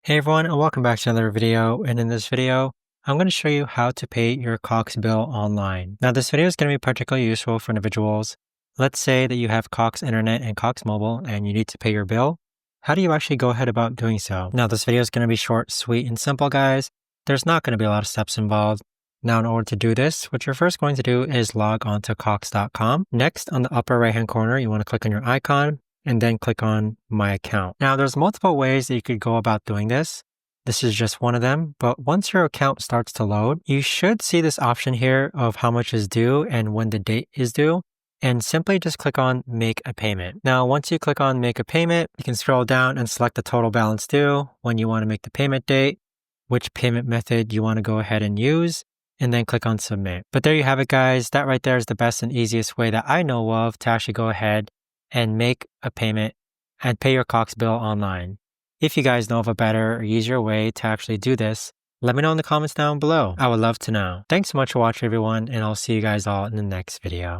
Hey everyone, and welcome back to another video. And in this video, I'm going to show you how to pay your Cox bill online. Now, this video is going to be particularly useful for individuals. Let's say that you have Cox Internet and Cox Mobile and you need to pay your bill. How do you actually go ahead about doing so? Now, this video is going to be short, sweet, and simple, guys. There's not going to be a lot of steps involved. Now, in order to do this, what you're first going to do is log on to Cox.com. Next, on the upper right-hand corner, you want to click on your icon and then click on My Account. Now, there's multiple ways that you could go about doing this. This is just one of them, but once your account starts to load, you should see this option here of how much is due and when the date is due, and simply just click on Make a Payment. Now, once you click on Make a Payment, you can scroll down and select the total balance due, when you want to make the payment date, which payment method you want to go ahead and use, and then click on Submit. But there you have it, guys. That right there is the best and easiest way that I know of to actually go ahead and make a payment and pay your Cox bill online. If you guys know of a better or easier way to actually do this, let me know in the comments down below. I would love to know. Thanks so much for watching, everyone, and I'll see you guys all in the next video.